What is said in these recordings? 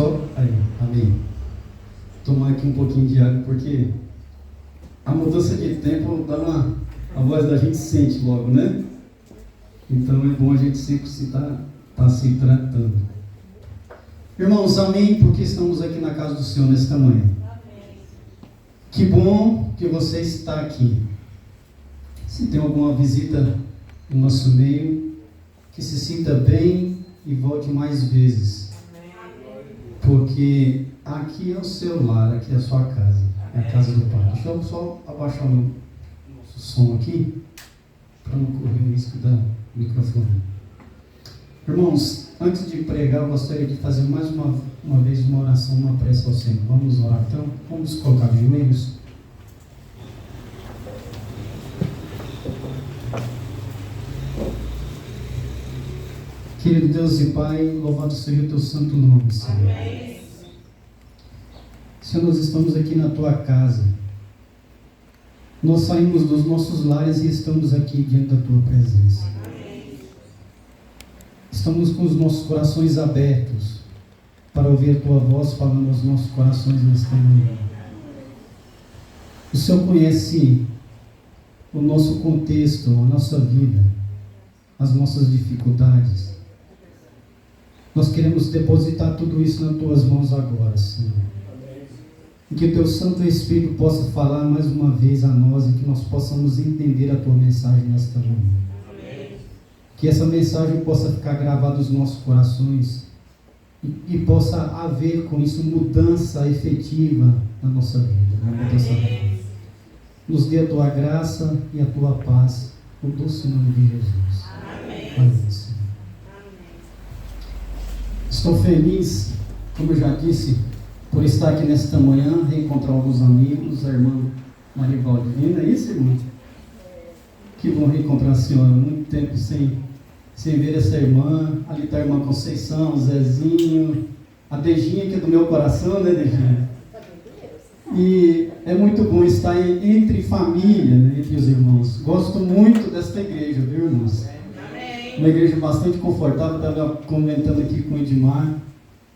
Só aí, amém. Tomar aqui um pouquinho de água, porque a mudança de tempo dá a voz da gente sente logo, né? Então é bom a gente sempre tá se tratando. Irmãos, amém, porque estamos aqui na casa do Senhor nesta manhã. Amém. Que bom que você está aqui. Se tem alguma visita no nosso meio, que se sinta bem e volte mais vezes. Porque aqui é o seu lar, aqui é a sua casa, é a casa do Pai. Deixa eu só abaixar o nosso som aqui, para não correr o risco do microfone. Irmãos, antes de pregar, eu gostaria de fazer mais uma vez uma oração, uma prece ao Senhor. Vamos orar então? Vamos colocar de joelhos. Querido Deus e Pai, louvado seja o Teu santo nome, Senhor. Amém. Senhor, nós estamos aqui na Tua casa. Nós saímos dos nossos lares e estamos aqui diante da Tua presença. Amém. Estamos com os nossos corações abertos para ouvir a Tua voz falando aos nossos corações nesta manhã. O Senhor conhece o nosso contexto, a nossa vida, as nossas dificuldades. Nós queremos depositar tudo isso nas Tuas mãos agora, Senhor. E que o Teu Santo Espírito possa falar mais uma vez a nós e que nós possamos entender a Tua mensagem nesta manhã. Amém. Que essa mensagem possa ficar gravada nos nossos corações e possa haver com isso mudança efetiva na nossa vida. Nos dê a Tua graça e a Tua paz, no doce nome de Jesus. Amém. Amém, Senhor. Estou feliz, como eu já disse, por estar aqui nesta manhã, reencontrar alguns amigos, a irmã Marivaldina. É isso, irmã? Que bom reencontrar a senhora. Muito tempo sem ver essa irmã. Ali está a irmã Conceição, o Zezinho, a Dejinha, que é do meu coração, né, Dejinha? E é muito bom estar entre família, né, entre os irmãos. Gosto muito desta igreja, viu, irmãos? Uma igreja bastante confortável, estava comentando aqui com o Edmar,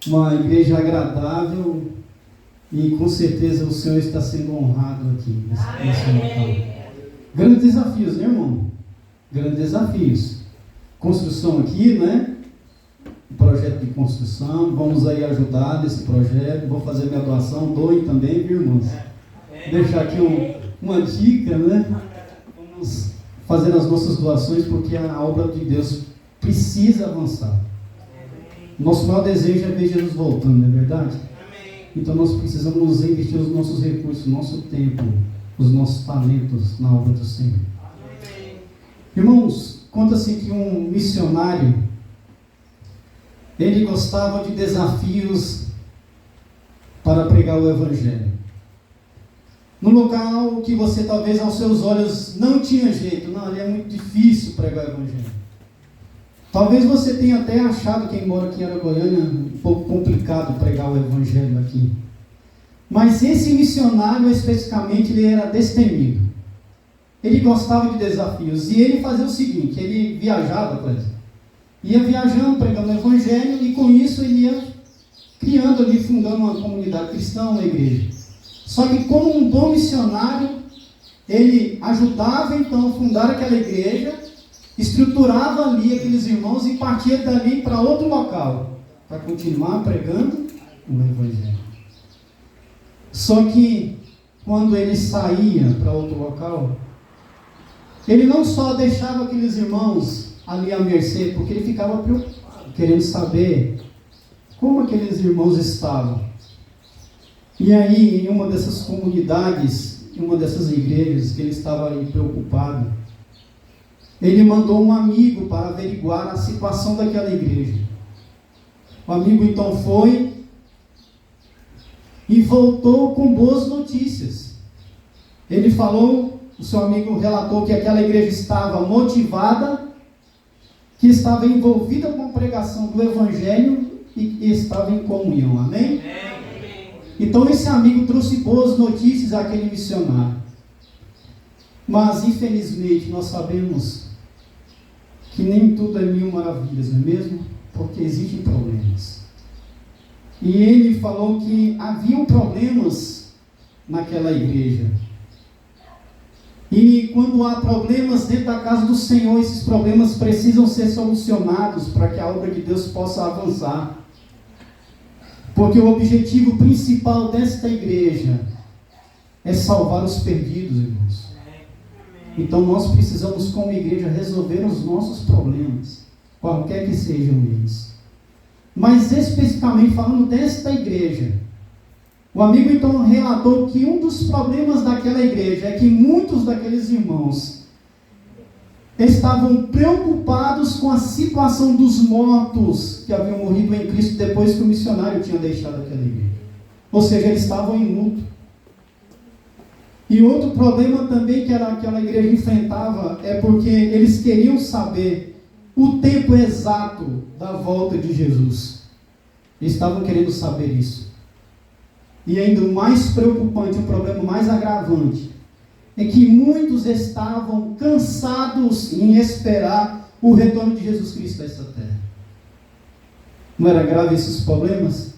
uma igreja agradável e com certeza o Senhor está sendo honrado aqui nesse local. Grandes desafios, né, irmão? Grandes desafios. Construção aqui, né? Projeto de construção, vamos aí ajudar nesse projeto, vou fazer minha doação, doem também, viu, irmãos? Deixar aqui uma dica, né? Vamos fazer as nossas doações, porque a obra de Deus precisa avançar. Nosso maior desejo é ver Jesus voltando, não é verdade? Então nós precisamos investir os nossos recursos, o nosso tempo, os nossos talentos na obra do Senhor. Irmãos, conta-se que um missionário, ele gostava de desafios para pregar o Evangelho. Num local que você talvez aos seus olhos não tinha jeito, não, ali é muito difícil pregar o Evangelho. Talvez você tenha até achado que, embora aqui era Goiânia, um pouco complicado pregar o Evangelho aqui. Mas esse missionário, especificamente, ele era destemido. Ele gostava de desafios. E ele fazia o seguinte, ele viajava, por exemplo. Ia viajando, pregando o Evangelho, e com isso ele ia criando ali, fundando uma comunidade cristã, uma igreja. Só que como um bom missionário, ele ajudava então a fundar aquela igreja, estruturava ali aqueles irmãos e partia dali para outro local, para continuar pregando o Evangelho. Só que quando ele saía para outro local, ele não só deixava aqueles irmãos ali à mercê, porque ele ficava preocupado, querendo saber como aqueles irmãos estavam. E aí, em uma dessas comunidades, em uma dessas igrejas que ele estava aí preocupado, ele mandou um amigo para averiguar a situação daquela igreja. O amigo então foi e voltou com boas notícias. Ele falou, o seu amigo relatou que aquela igreja estava motivada, que estava envolvida com a pregação do Evangelho e que estava em comunhão. Amém? Então esse amigo trouxe boas notícias àquele missionário. Mas infelizmente nós sabemos que nem tudo é mil maravilhas, não é mesmo? Porque existem problemas. E ele falou que haviam problemas naquela igreja. E quando há problemas dentro da casa do Senhor, esses problemas precisam ser solucionados para que a obra de Deus possa avançar. Porque o objetivo principal desta igreja é salvar os perdidos, irmãos. Então nós precisamos, como igreja, resolver os nossos problemas, qualquer que sejam eles. Mas especificamente falando desta igreja, o amigo então relatou que um dos problemas daquela igreja é que muitos daqueles irmãos estavam preocupados com a situação dos mortos que haviam morrido em Cristo depois que o missionário tinha deixado aquela igreja. Ou seja, eles estavam em luto. E outro problema também que aquela igreja enfrentava é porque eles queriam saber o tempo exato da volta de Jesus. Eles estavam querendo saber isso. E ainda o mais preocupante, o problema mais agravante, é que muitos estavam cansados em esperar o retorno de Jesus Cristo a essa terra. Não era grave esses problemas?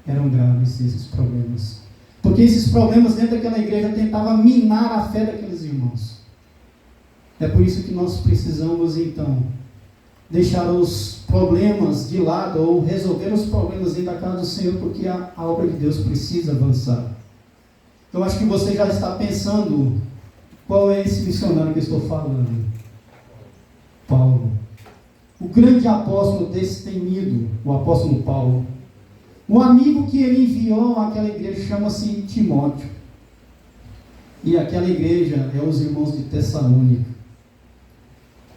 Eram graves esses problemas. Porque esses problemas dentro daquela igreja tentavam minar a fé daqueles irmãos. É por isso que nós precisamos, então, deixar os problemas de lado ou resolver os problemas dentro da casa do Senhor, porque a obra de Deus precisa avançar. Eu acho que você já está pensando qual é esse missionário que eu estou falando. Paulo. O grande apóstolo destemido, o apóstolo Paulo. O amigo que ele enviou àquela igreja chama-se Timóteo. E aquela igreja é os irmãos de Tessalônica.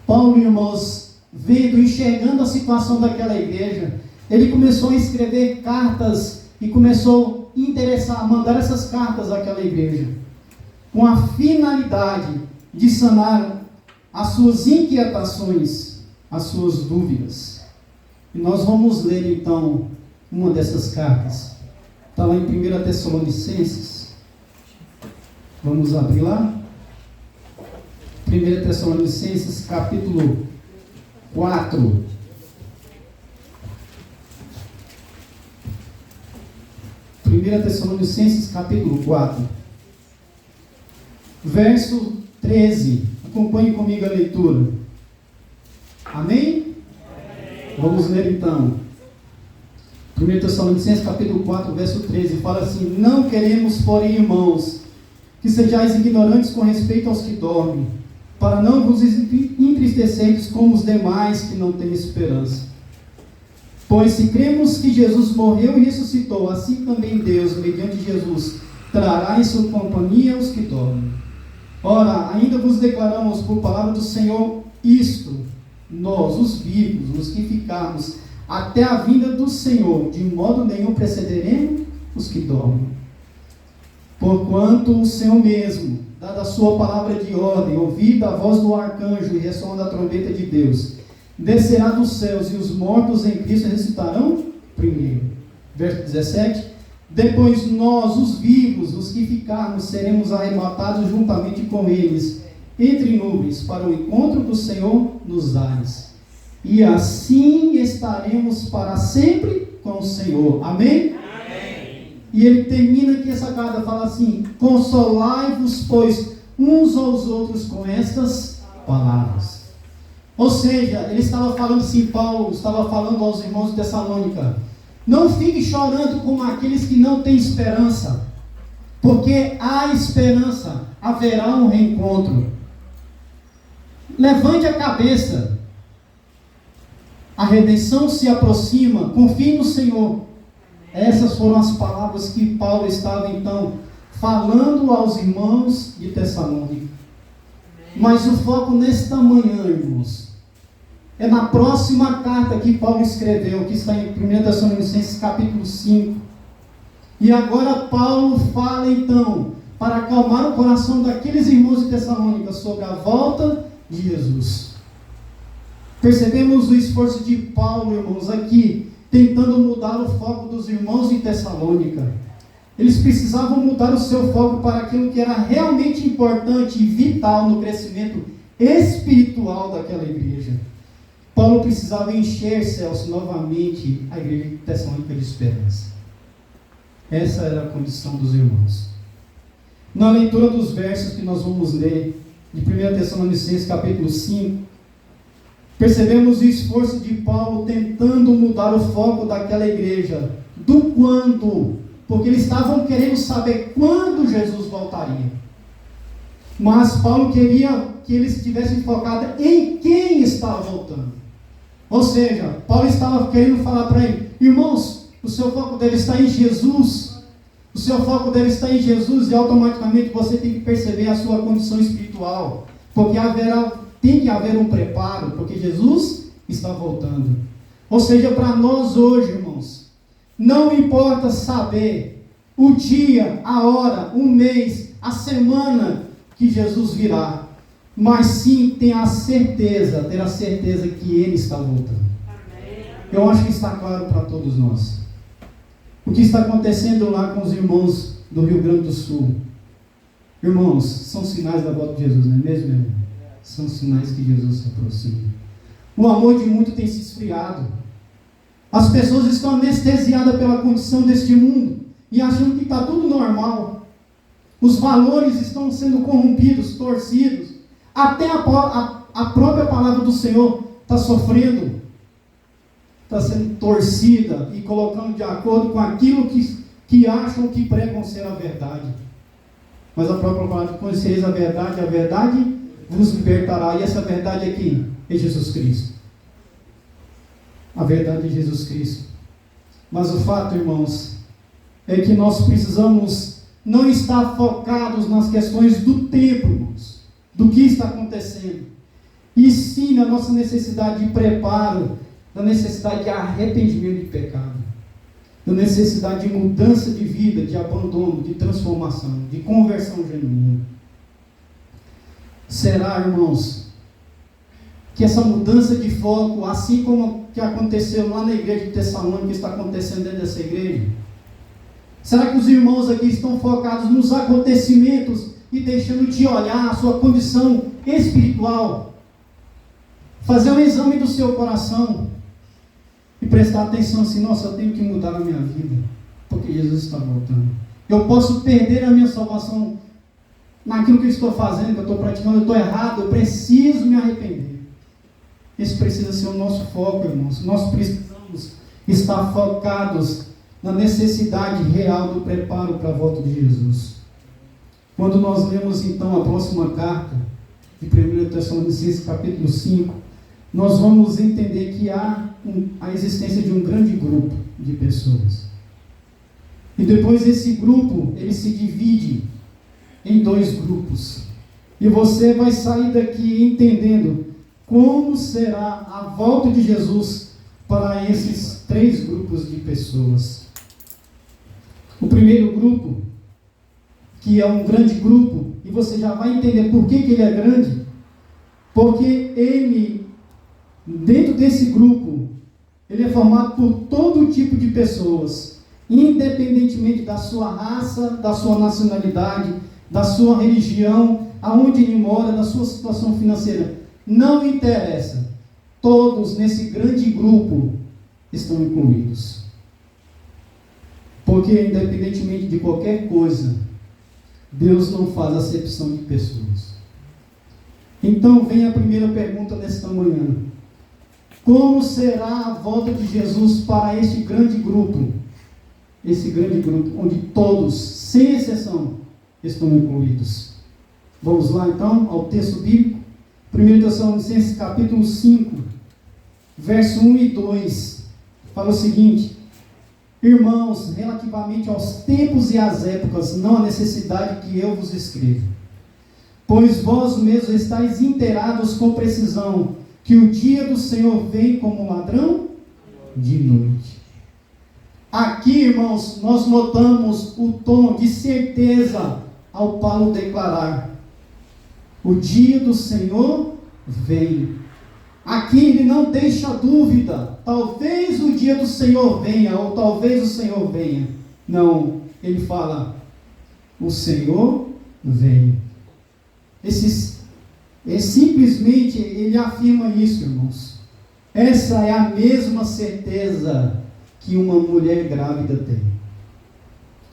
Paulo, irmãos, vendo, enxergando a situação daquela igreja, ele começou a escrever cartas e começou a interessar, a mandar essas cartas àquela igreja, com a finalidade de sanar as suas inquietações, as suas dúvidas. E nós vamos ler então uma dessas cartas. Está lá em 1 Tessalonicenses. Vamos abrir lá. 1 Tessalonicenses, capítulo 4. Primeira Tessalonicenses, capítulo 4. Verso 13. Acompanhe comigo a leitura. Amém? Vamos ler então. 1 Tessalonicenses, capítulo 4, verso 13. Fala assim: não queremos, porém, irmãos, que sejais ignorantes com respeito aos que dormem, para não vos entristecerdes como os demais que não têm esperança. Pois se cremos que Jesus morreu e ressuscitou, assim também Deus, mediante Jesus, trará em sua companhia os que dormem. Ora, ainda vos declaramos por palavra do Senhor isto: nós, os vivos, os que ficarmos até a vinda do Senhor, de modo nenhum precederemos os que dormem. Porquanto o Senhor mesmo, dada a sua palavra de ordem, ouvida a voz do arcanjo e ressoando a trombeta de Deus, descerá dos céus, e os mortos em Cristo ressuscitarão primeiro. Verso 17. Depois nós, os vivos, os que ficarmos, seremos arrebatados juntamente com eles, entre nuvens, para o encontro do Senhor nos ares. E assim estaremos para sempre com o Senhor. Amém? Amém. E ele termina aqui essa carta, fala assim: consolai-vos, pois, uns aos outros com estas palavras. Ou seja, ele estava falando assim, Paulo estava falando aos irmãos de Tessalônica: não fique chorando como aqueles que não têm esperança, porque há esperança, haverá um reencontro. Levante a cabeça, a redenção se aproxima, confie no Senhor. Essas foram as palavras que Paulo estava então falando aos irmãos de Tessalônica. Mas o foco nesta manhã, irmãos, é na próxima carta que Paulo escreveu, que está em 1 Tessalonicenses capítulo 5. E agora Paulo fala então, para acalmar o coração daqueles irmãos de Tessalônica, sobre a volta de Jesus. Percebemos o esforço de Paulo, irmãos, aqui, tentando mudar o foco dos irmãos de Tessalônica. Eles precisavam mudar o seu foco para aquilo que era realmente importante e vital no crescimento espiritual daquela igreja. Paulo precisava encher céus novamente a igreja tessalônica de esperança. Essa era a condição dos irmãos. Na leitura dos versos que nós vamos ler, de 1 Tessalonicenses capítulo 5, percebemos o esforço de Paulo tentando mudar o foco daquela igreja, do quando, porque eles estavam querendo saber quando Jesus voltaria. Mas Paulo queria que eles estivessem focados em quem estava voltando. Ou seja, Paulo estava querendo falar para ele: irmãos, o seu foco deve estar em Jesus. O seu foco deve estar em Jesus, e automaticamente você tem que perceber a sua condição espiritual, porque tem que haver um preparo, porque Jesus está voltando. Ou seja, para nós hoje, irmãos, não importa saber o dia, a hora, o mês, a semana que Jesus virá, mas sim ter a certeza que Ele está voltando. Eu acho que está claro para todos nós. O que está acontecendo lá com os irmãos do Rio Grande do Sul, irmãos, são sinais da volta de Jesus, não é mesmo, irmão? São sinais que Jesus se aproxima. O amor de muito tem se esfriado. As pessoas estão anestesiadas pela condição deste mundo e achando que está tudo normal. Os valores estão sendo corrompidos, torcidos. Até a própria palavra do Senhor está sofrendo, está sendo torcida e colocando de acordo com aquilo que acham que pregam ser a verdade. Mas a própria palavra: conhecereis a verdade vos libertará. E essa verdade aqui é Jesus Cristo. A verdade é Jesus Cristo. Mas o fato, irmãos, é que nós precisamos não estar focados nas questões do tempo, irmãos, do que está acontecendo, e sim na nossa necessidade de preparo, da necessidade de arrependimento de pecado, da necessidade de mudança de vida, de abandono, de transformação, de conversão genuína. Será, irmãos, que essa mudança de foco, assim como que aconteceu lá na igreja de Tessalônica, está acontecendo dentro dessa igreja? Será que os irmãos aqui estão focados nos acontecimentos e deixando de olhar a sua condição espiritual? Fazer um exame do seu coração e prestar atenção assim: nossa, eu tenho que mudar a minha vida, porque Jesus está voltando. Eu posso perder a minha salvação naquilo que eu estou fazendo, que eu estou praticando, eu estou errado, eu preciso me arrepender. Esse precisa ser o nosso foco, irmãos. Nós precisamos estar focados na necessidade real do preparo para a volta de Jesus. Quando nós lemos então a próxima carta, de 1 Tessalonicenses capítulo 5, nós vamos entender que há a existência de um grande grupo de pessoas. E depois esse grupo, ele se divide em dois grupos. E você vai sair daqui entendendo como será a volta de Jesus para esses três grupos de pessoas. O primeiro grupo, que é um grande grupo, e você já vai entender por que ele é grande, porque ele, dentro desse grupo, ele é formado por todo tipo de pessoas, independentemente da sua raça, da sua nacionalidade, da sua religião, aonde ele mora, da sua situação financeira. Não interessa. Todos nesse grande grupo estão incluídos. Porque, independentemente de qualquer coisa, Deus não faz acepção de pessoas. Então vem a primeira pergunta nesta manhã: como será a volta de Jesus para este grande grupo? Esse grande grupo, onde todos, sem exceção, estão incluídos. Vamos lá então ao texto bíblico. 1 Tessalonicenses capítulo 5, verso 1 e 2, fala o seguinte: irmãos, relativamente aos tempos e às épocas, não há necessidade que eu vos escreva, pois vós mesmos estáis inteirados com precisão, que o dia do Senhor vem como ladrão de noite. Aqui, irmãos, nós notamos o tom de certeza ao Paulo declarar: o dia do Senhor vem. Aqui ele não deixa dúvida, talvez o dia do Senhor venha, ou talvez o Senhor venha. Não, ele fala: o Senhor vem. Simplesmente ele afirma isso, irmãos. Essa é a mesma certeza que uma mulher grávida tem.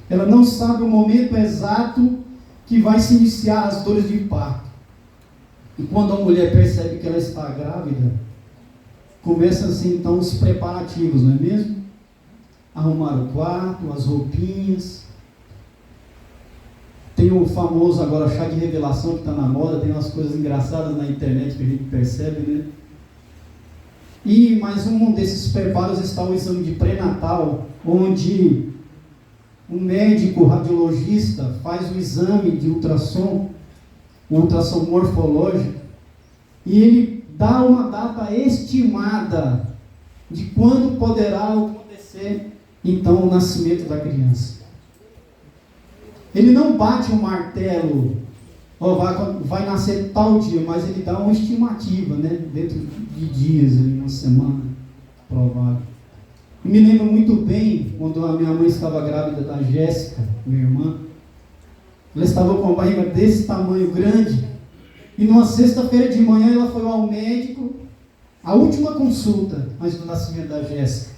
Ela não sabe o momento exato que vai se iniciar as dores de parto. E quando a mulher percebe que ela está grávida, começam assim então os preparativos, não é mesmo? Arrumar o quarto, as roupinhas. Tem o famoso agora chá de revelação que está na moda, tem umas coisas engraçadas na internet que a gente percebe, né? E mais um desses preparos está o exame de pré-natal, onde um médico radiologista faz o exame de ultrassom, o ultrassom morfológico, e ele dá uma data estimada de quando poderá acontecer então o nascimento da criança. Ele não bate um martelo, vai nascer tal dia, mas ele dá uma estimativa, né? Dentro de dias, uma semana, provável. Eu me lembro muito bem, quando a minha mãe estava grávida da Jéssica, minha irmã, ela estava com uma barriga desse tamanho grande, e numa sexta-feira de manhã ela foi ao médico, a última consulta antes do nascimento da Jéssica.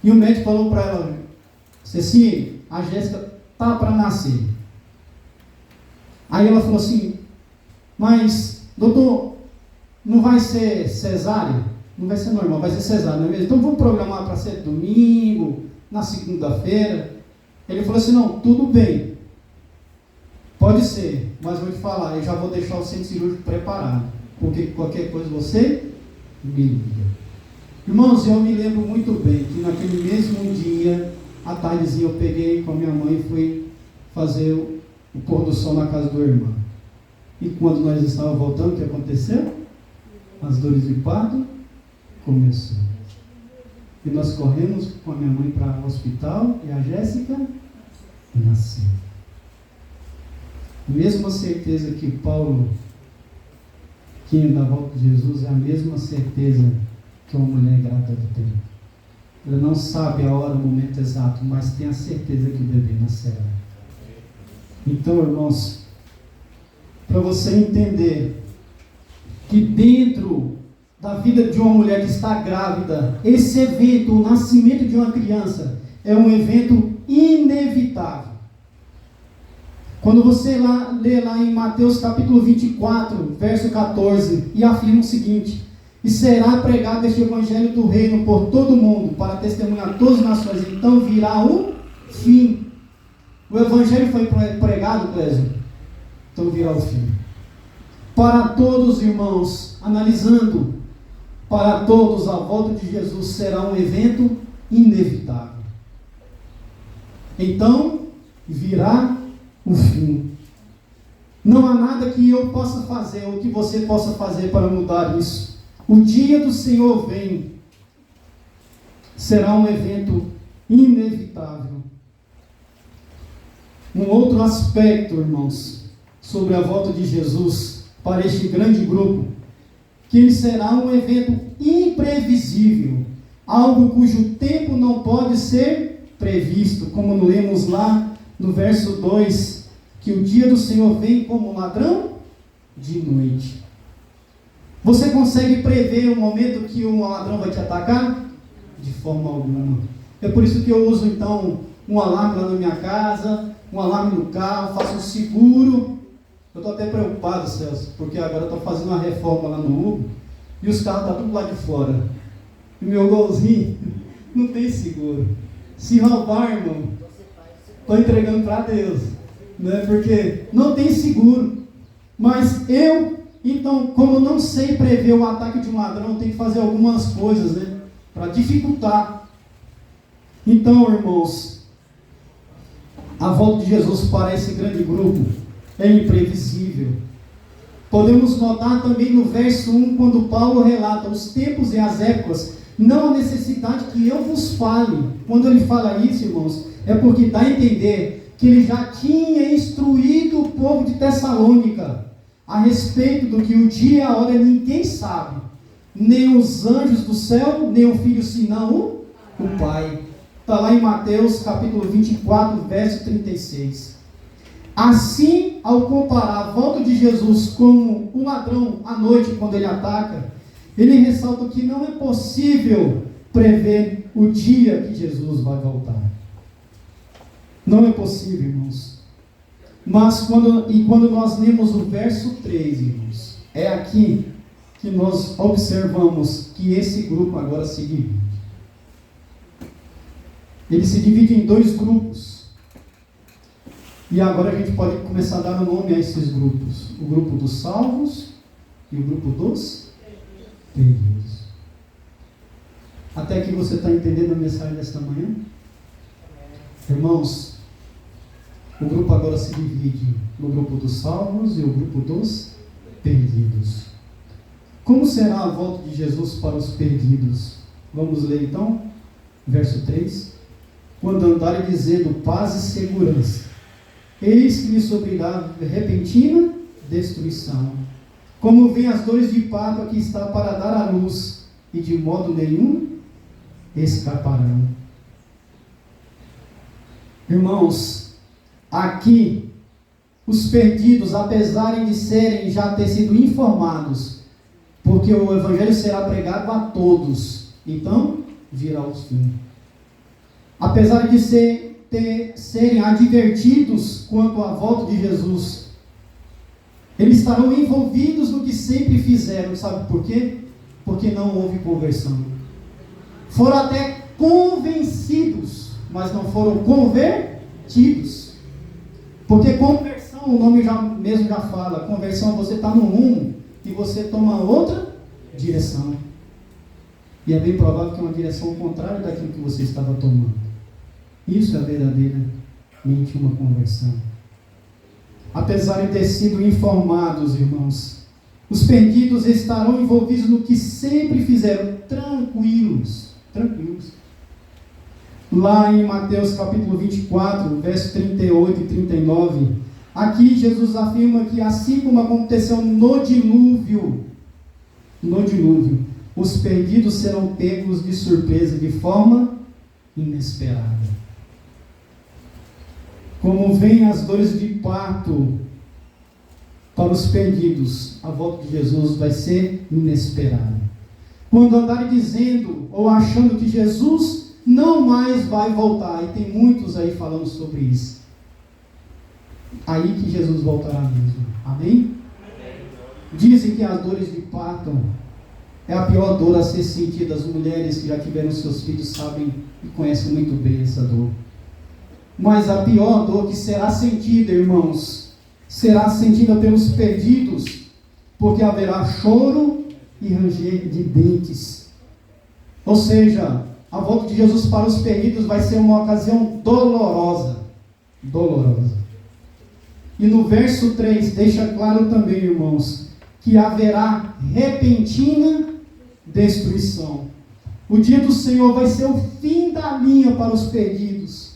E o médico falou para ela: Cecília, a Jéssica está para nascer. Aí ela falou assim: mas, doutor, não vai ser cesárea? Não vai ser normal, vai ser cesárea, não é mesmo? Então vamos programar para ser domingo, na segunda-feira. Ele falou assim: não, tudo bem, pode ser, mas vou te falar, eu já vou deixar o centro cirúrgico preparado, porque qualquer coisa você me liga. Irmãos, eu me lembro muito bem que naquele mesmo dia, à tardezinha, eu peguei com a minha mãe e fui fazer o pôr do sol na casa do irmão. E quando nós estávamos voltando, o que aconteceu? As dores de parto começou. E nós corremos com a minha mãe para o hospital e a Jéssica nasceu. A mesma certeza que Paulo tinha da volta de Jesus é a mesma certeza que uma mulher grávida tem. Ela não sabe a hora, o momento exato, mas tem a certeza que o bebê nascerá. Então, irmãos, para você entender que dentro da vida de uma mulher que está grávida, esse evento, o nascimento de uma criança, é um evento inevitável. Quando você lê lá em Mateus capítulo 24, verso 14, e afirma o seguinte: e será pregado este evangelho do reino por todo o mundo, para testemunhar a todas as nações, então virá o fim. O evangelho foi pregado, Clésio? Então virá o fim. Para todos, irmãos, analisando, para todos a volta de Jesus será um evento inevitável. Então virá o fim. Não há nada que eu possa fazer ou que você possa fazer para mudar isso. O dia do Senhor vem. Será um evento inevitável. Um outro aspecto, irmãos, sobre a volta de Jesus para este grande grupo, que ele será um evento imprevisível, algo cujo tempo não pode ser previsto, como lemos lá no verso 2, que o dia do Senhor vem como ladrão de noite. Você consegue prever o momento que um ladrão vai te atacar? De forma alguma. É por isso que eu uso então um alarme lá na minha casa, um alarme no carro, faço um seguro. Eu estou até preocupado, Celso, porque agora eu estou fazendo uma reforma lá no Uber e os carros estão tudo lá de fora. E meu golzinho não tem seguro. Se roubar, irmão, estou entregando para Deus, né? Porque não tem seguro. Mas eu, então, como não sei prever o ataque de um ladrão, eu tenho que fazer algumas coisas, né, para dificultar. Então, irmãos, a volta de Jesus para esse grande grupo é imprevisível. Podemos notar também no verso 1, quando Paulo relata os tempos e as épocas, não há necessidade que eu vos fale. Quando ele fala isso, irmãos, é porque dá a entender que ele já tinha instruído o povo de Tessalônica a respeito do que o dia e a hora ninguém sabe, nem os anjos do céu, nem o Filho, senão o Pai. Está lá em Mateus capítulo 24, verso 36. Assim, ao comparar a volta de Jesus com o ladrão à noite, quando ele ataca, Ele ressalta que não é possível prever o dia que Jesus vai voltar. Não é possível, irmãos. Mas quando nós lemos o verso 3, irmãos, é aqui que nós observamos que esse grupo agora se divide. Ele se divide em dois grupos. E agora a gente pode começar a dar o nome a esses grupos. O grupo dos salvos e o grupo dos perdidos. Até aqui você está entendendo a mensagem desta manhã? Irmãos, o grupo agora se divide no grupo dos salvos e o grupo dos perdidos. Como será a volta de Jesus para os perdidos? Vamos ler então, verso 3. Quando andarem dizendo paz e segurança, eis que lhes sobrirá repentina destruição. Como vêm as dores de parto que está para dar à luz, e de modo nenhum escaparão. Irmãos, aqui, os perdidos, apesar de serem já ter sido informados, porque o Evangelho será pregado a todos, então virá o fim. Apesar de serem advertidos quanto à volta de Jesus, eles estarão envolvidos no que sempre fizeram. Sabe por quê? Porque não houve conversão. Foram até convencidos, mas não foram convertidos. Porque conversão, o nome mesmo já fala, conversão é você estar num rumo e você toma outra direção. E é bem provável que é uma direção contrária daquilo que você estava tomando. Isso é verdadeiramente uma conversão. Apesar de ter sido informados, irmãos, os perdidos estarão envolvidos no que sempre fizeram, tranquilos. Lá em Mateus capítulo 24, verso 38 e 39, aqui Jesus afirma que assim como aconteceu no dilúvio, os perdidos serão pegos de surpresa de forma inesperada. Como vêm as dores de parto para os perdidos, a volta de Jesus vai ser inesperada. Quando andarem dizendo ou achando que Jesus não mais vai voltar, e tem muitos aí falando sobre isso, aí que Jesus voltará mesmo. Amém? Dizem que as dores de parto é a pior dor a ser sentida. As mulheres que já tiveram seus filhos sabem e conhecem muito bem essa dor. Mas a pior dor que será sentida, irmãos, será sentida pelos perdidos, porque haverá choro e ranger de dentes. Ou seja, a volta de Jesus para os perdidos vai ser uma ocasião dolorosa. E no verso 3 deixa claro também, irmãos, que haverá repentina destruição. O dia do Senhor vai ser o fim da linha para os perdidos.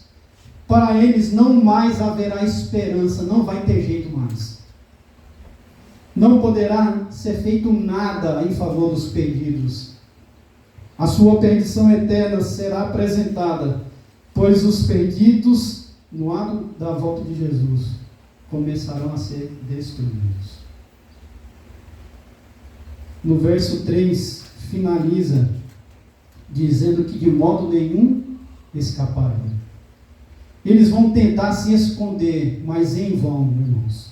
Para eles não mais haverá esperança, não vai ter jeito mais. Não poderá ser feito nada em favor dos perdidos. A sua perdição eterna será apresentada, pois os perdidos, no ato da volta de Jesus, começarão a ser destruídos. No verso 3, finaliza dizendo que de modo nenhum escaparão. Eles vão tentar se esconder, mas em vão, irmãos.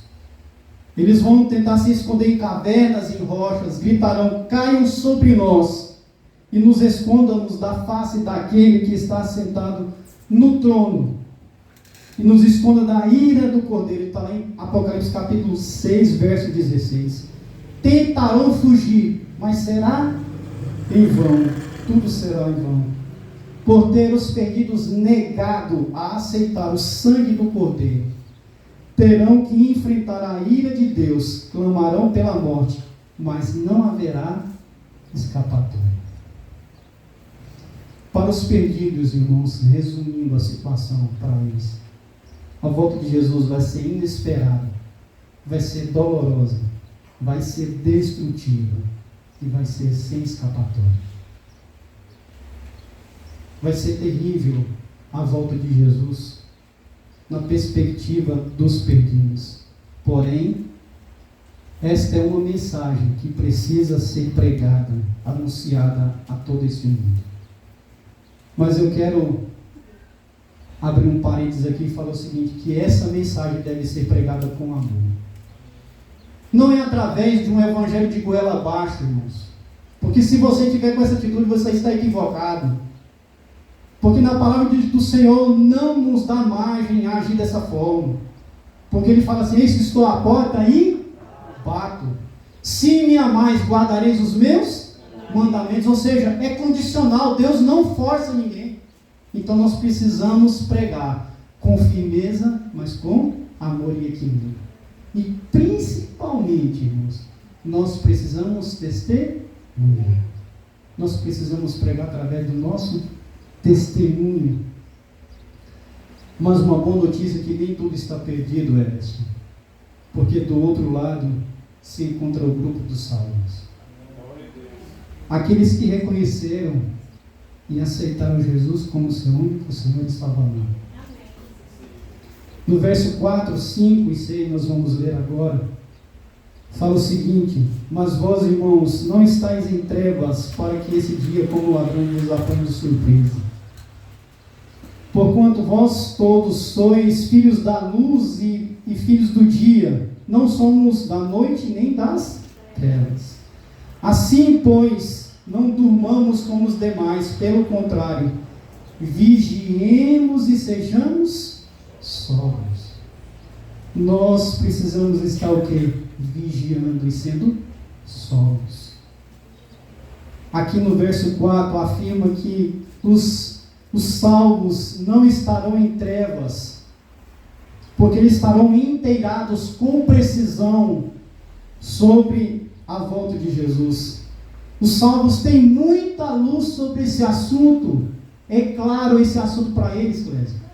Eles vão tentar se esconder em cavernas, em rochas, gritarão: caiam sobre nós e nos escondamos da face daquele que está sentado no trono, e nos esconda da ira do Cordeiro. Está lá em Apocalipse capítulo 6, verso 16. Tentarão fugir, mas será em vão, tudo será em vão, por ter os perdidos negado a aceitar o sangue do Cordeiro. Terão que enfrentar a ira de Deus, clamarão pela morte, mas não haverá escapatória. Para os perdidos, irmãos, resumindo a situação para eles, a volta de Jesus vai ser inesperada, vai ser dolorosa, vai ser destrutiva e vai ser sem escapatória. Vai ser terrível a volta de Jesus na perspectiva dos perdidos. Porém, Esta é uma mensagem que precisa ser pregada, anunciada a todo esse mundo. Mas eu quero abrir um parênteses aqui e falar o seguinte, que essa mensagem deve ser pregada com amor. Não é através de um evangelho de goela abaixo, irmãos. Porque se você tiver com essa atitude, você está equivocado. Porque na palavra do Senhor não nos dá margem a agir dessa forma. Porque Ele fala assim, eis que estou à porta e bato. Se me amais, guardareis os meus mandamentos. Ou seja, é condicional, Deus não força ninguém. Então nós precisamos pregar com firmeza, mas com amor e equilíbrio. E principalmente, irmãos, nós precisamos testemunhar. Nós precisamos pregar através do nosso testemunho. Mas uma boa notícia é que nem tudo está perdido, Edson. Porque do outro lado se encontra o grupo dos salvos. Aqueles que reconheceram e aceitaram Jesus como seu único Senhor e Salvador. No verso 4, 5 e 6, nós vamos ler agora, fala o seguinte: mas vós, irmãos, não estáis em trevas, para que esse dia, como ladrão, vos apanhe de surpresa. Porquanto vós todos sois filhos da luz e filhos do dia, não somos da noite nem das trevas. Assim, pois, não durmamos como os demais, pelo contrário, vigiemos e sejamos sóbrios. Nós precisamos estar o quê? Vigiando e sendo sóbrios. Aqui no verso 4 afirma que os salvos não estarão em trevas, porque eles estarão inteirados com precisão sobre a volta de Jesus. Os salvos têm muita luz sobre esse assunto. É claro esse assunto para eles, Clésio.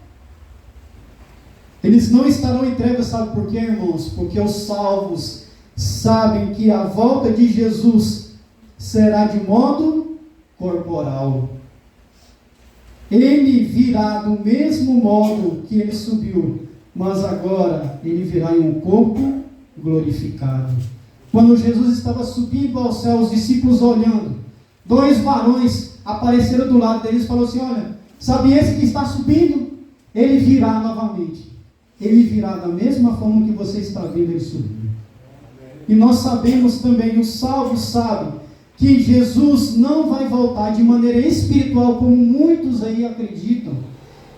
Eles não estarão em trevas, sabe por quê, irmãos? Porque os salvos sabem que a volta de Jesus será de modo corporal. Ele virá do mesmo modo que ele subiu, mas agora ele virá em um corpo glorificado. Quando Jesus estava subindo ao céu, os discípulos olhando, dois varões apareceram do lado deles e falaram assim: olha, sabe esse que está subindo? Ele virá novamente. Ele virá da mesma forma que você está vendo ele subir. E nós sabemos também, os salvos sabem, que Jesus não vai voltar de maneira espiritual, como muitos aí acreditam.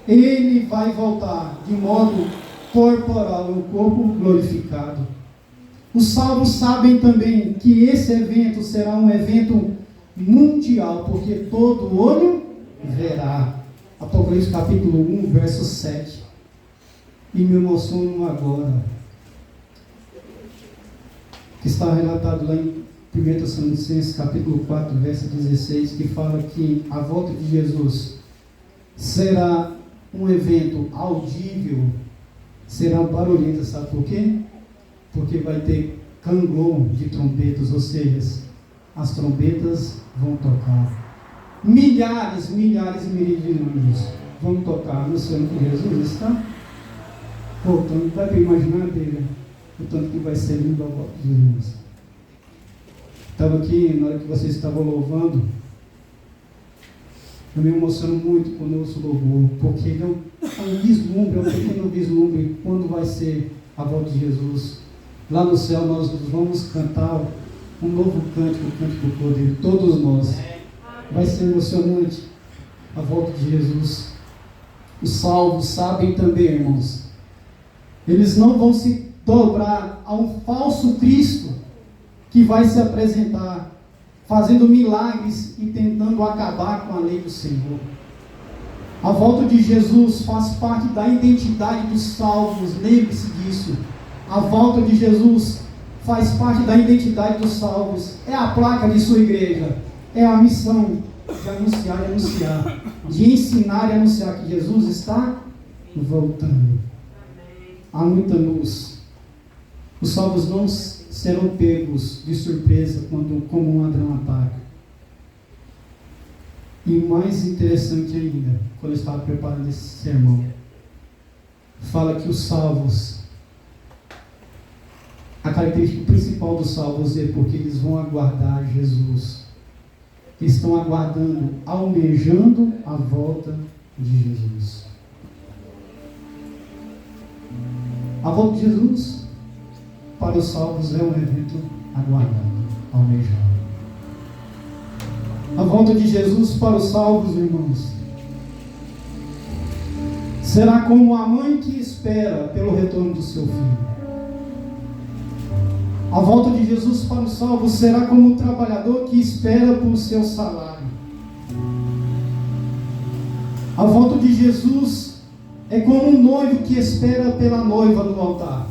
Ele vai voltar de modo corporal, um corpo glorificado. Os salvos sabem também que esse evento será um evento mundial, porque todo olho verá. Apocalipse capítulo 1, verso 7. E me emociono agora, que está relatado lá em 1 Tessalonicenses capítulo 4, verso 16, que fala que a volta de Jesus será um evento audível, será barulhenta, sabe por quê? Porque vai ter canglô de trombetas, ou seja, as trombetas vão tocar. Milhares e milhares de anjos vão tocar no céu que Jesus está voltando. Dá para imaginar dele, o tanto que vai ser lindo a volta de Jesus. Estava aqui, na hora que vocês estavam louvando, eu me emociono muito quando eu ouço o louvor, porque é um vislumbre, é um pequeno vislumbre quando vai ser a volta de Jesus. Lá no céu nós vamos cantar um novo cântico, o cântico do poder, todos nós. Vai ser emocionante a volta de Jesus. Os salvos sabem também, irmãos, eles não vão se dobrar a um falso Cristo que vai se apresentar fazendo milagres e tentando acabar com a lei do Senhor. A volta de Jesus faz parte da identidade dos salvos, lembre-se disso. A volta de Jesus faz parte da identidade dos salvos, é a placa de sua igreja, é a missão de anunciar e anunciar, de ensinar e anunciar que Jesus está voltando. Há muita luz. Os salvos não serão pegos de surpresa como um ladrão ataca. E mais interessante ainda, quando eu estava preparando esse sermão, fala que os salvos A característica principal dos salvos é porque eles vão aguardar Jesus. Eles estão aguardando, almejando a volta de Jesus. A volta de Jesus para os salvos é um evento aguardado, almejado. A volta de Jesus para os salvos, irmãos, será como a mãe que espera pelo retorno do seu filho. A volta de Jesus para os salvos será como o trabalhador que espera por seu salário. A volta de Jesus é como um noivo que espera pela noiva no altar.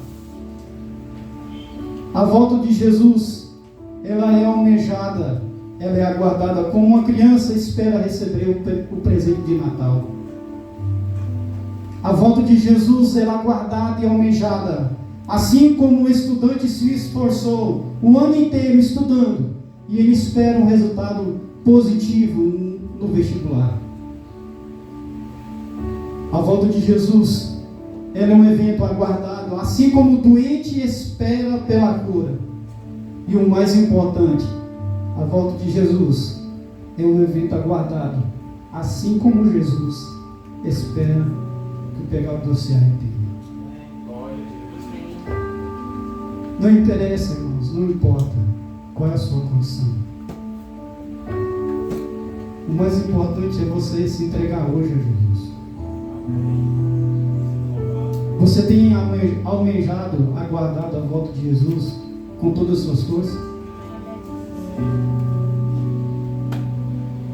A volta de Jesus, ela é almejada, ela é aguardada como uma criança espera receber o presente de Natal. A volta de Jesus era aguardada e almejada, assim como o estudante se esforçou o ano inteiro estudando e ele espera um resultado positivo no vestibular. A volta de Jesus, ela é um evento aguardado, assim como o doente espera pela cura. E o mais importante, a volta de Jesus é um evento aguardado, assim como Jesus espera que o pecador se arrependa. Não interessa, irmãos, não importa qual é a sua condição. O mais importante é você se entregar hoje a Jesus. Você tem almejado, aguardado a volta de Jesus com todas as suas forças?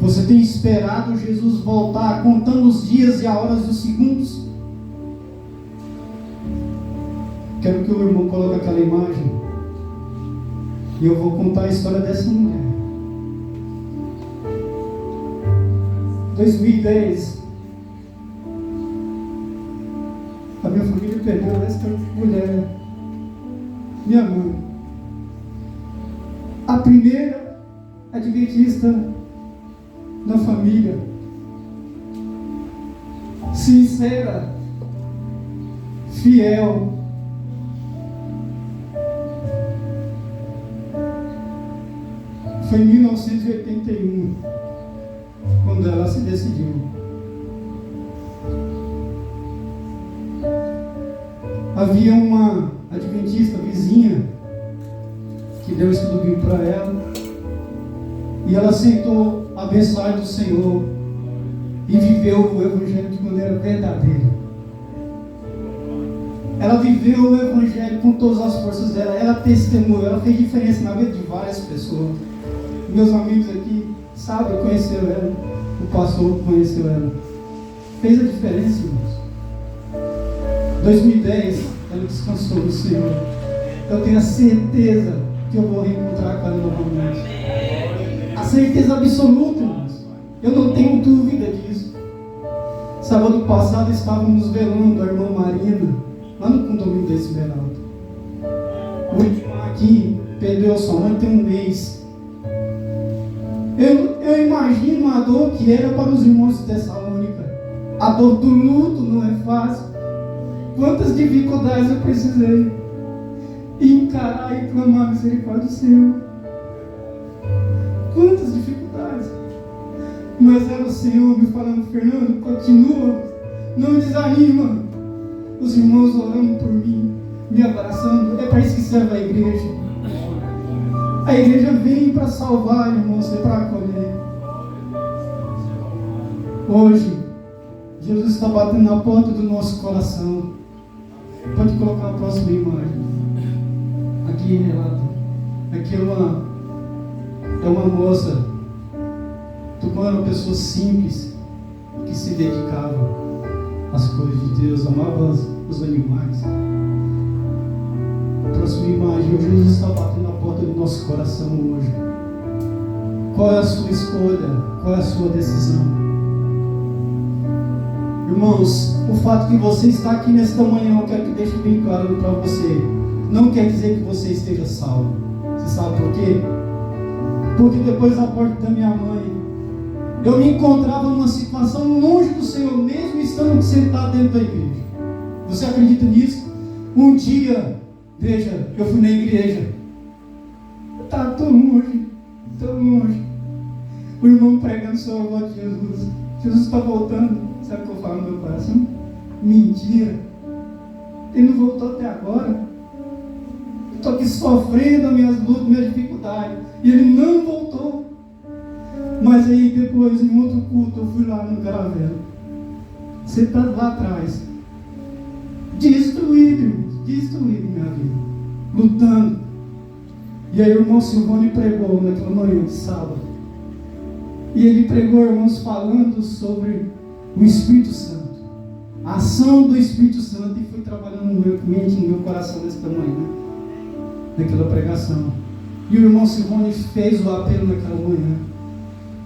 Você tem esperado Jesus voltar, contando os dias e as horas e os segundos? Quero que o irmão coloque aquela imagem e eu vou contar a história dessa mulher. 2010, a minha família perdeu essa mulher, minha mãe, a primeira adventista na família, sincera, fiel. Foi em 1981 quando ela se decidiu. Havia uma adventista vizinha que deu estudo bíblico para ela e ela aceitou abençoar do Senhor e viveu o Evangelho de maneira verdadeira. Ela viveu o Evangelho com todas as forças dela, ela testemunhou, ela fez diferença na vida de várias pessoas. Meus amigos aqui, sabe, conheceram ela, o pastor conheceu ela. Fez a diferença, irmãos. 2010, ela descansou no Senhor. Eu tenho a certeza que eu vou reencontrar com ela novamente. A certeza absoluta, irmãos. Eu não tenho dúvida disso. Sábado passado estávamos velando a irmã Marina, lá no condomínio da Esmeralda. O irmão aqui perdeu a sua mãe tem um mês. Eu imagino a dor que era para os irmãos de Tessalônica. A dor do luto não é fácil. Quantas dificuldades eu precisei encarar e clamar a misericórdia do Senhor. Quantas dificuldades. Mas era o Senhor me falando: Fernando, continua, não desanima. Os irmãos orando por mim, me abraçando. É para isso que serve a igreja. A igreja vem para salvar, irmãos, e para acolher. Hoje, Jesus está batendo na porta do nosso coração. Pode colocar a próxima imagem. Aqui, Renata. Aqui é uma moça. Tu era uma pessoa simples que se dedicava às coisas de Deus, amava os animais. A próxima imagem. Jesus está batendo na porta do nosso coração hoje. Qual é a sua escolha? Qual é a sua decisão? Irmãos, o fato que você está aqui nesta manhã, eu quero que deixe bem claro para você, não quer dizer que você esteja salvo. Você sabe por quê? Porque depois da morte da minha mãe, eu me encontrava numa situação longe do Senhor, mesmo estando sentado dentro da igreja. Você acredita nisso? Um dia, Veja, eu fui na igreja. Está tão longe, tão longe. O irmão pregando sobre o voto de Jesus. Jesus está voltando. Sabe o que eu falo no meu coração? Mentira. Ele não voltou até agora. Eu estou aqui sofrendo as minhas lutas, minhas dificuldades. E ele não voltou. Mas aí depois, em outro culto, eu fui lá no Caravela. Sentado lá atrás. Destruído, irmãos. Destruído minha vida. Lutando. E aí o irmão Silvano pregou naquela manhã de sábado. E ele pregou, irmãos, falando sobre o Espírito Santo. A ação do Espírito Santo. E foi trabalhando no meu mente, no meu coração nesta manhã. Naquela pregação. E o irmão Silvano fez o apelo naquela manhã.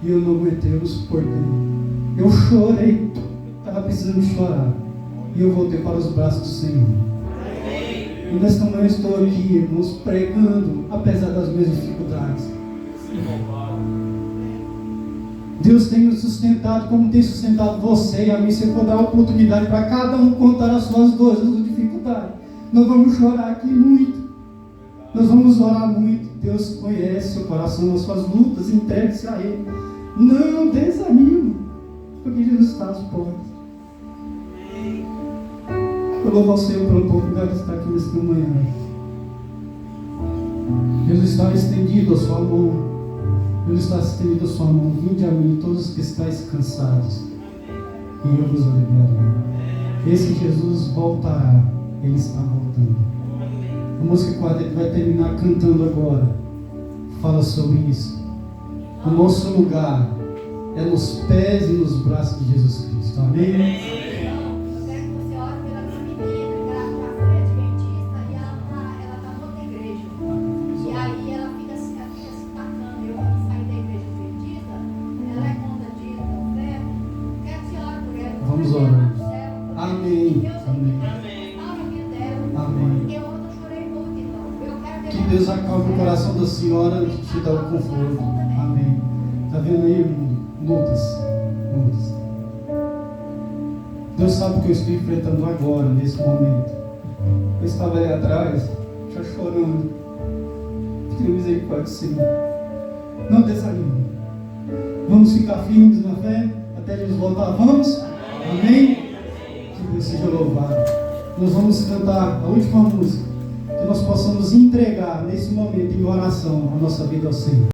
E eu não aguentei, eu não suportei. Eu chorei. Estava precisando chorar. E eu voltei para os braços do Senhor. E nesta manhã eu estou aqui, irmãos, pregando, apesar das minhas dificuldades. Deus tem nos sustentado como tem sustentado você e a mim. Se for dar oportunidade para cada um contar as suas dores, as suas dificuldades, nós vamos chorar aqui muito. Nós vamos orar muito. Deus conhece seu coração, as suas lutas, entregue-se a Ele. Não desanima, porque Jesus está às portas. Eu louvo ao Senhor pela oportunidade de estar aqui nesta manhã. Jesus está estendido a sua mão. Jesus está estendido a sua mão. Vinde a mim, todos os que estáis cansados, e eu vos aliviarei. Esse Jesus voltará. Ele está voltando. A música quarta vai terminar cantando agora. Fala sobre isso. O nosso lugar é nos pés e nos braços de Jesus Cristo. Amém? Vamos orar. Amém. Amém. Amém. Que Deus acalme o coração da senhora e te dá o conforto. Amém. Está vendo aí, Lucas? Deus sabe o que eu estou enfrentando agora, nesse momento. Eu estava ali atrás, já chorando. Tenha misericórdia, Senhor. Não desanime. Vamos ficar firmes na fé até Jesus voltar. Vamos? Amém? Que Deus seja louvado. Nós vamos cantar a última música. Que nós possamos entregar nesse momento em oração a nossa vida ao Senhor.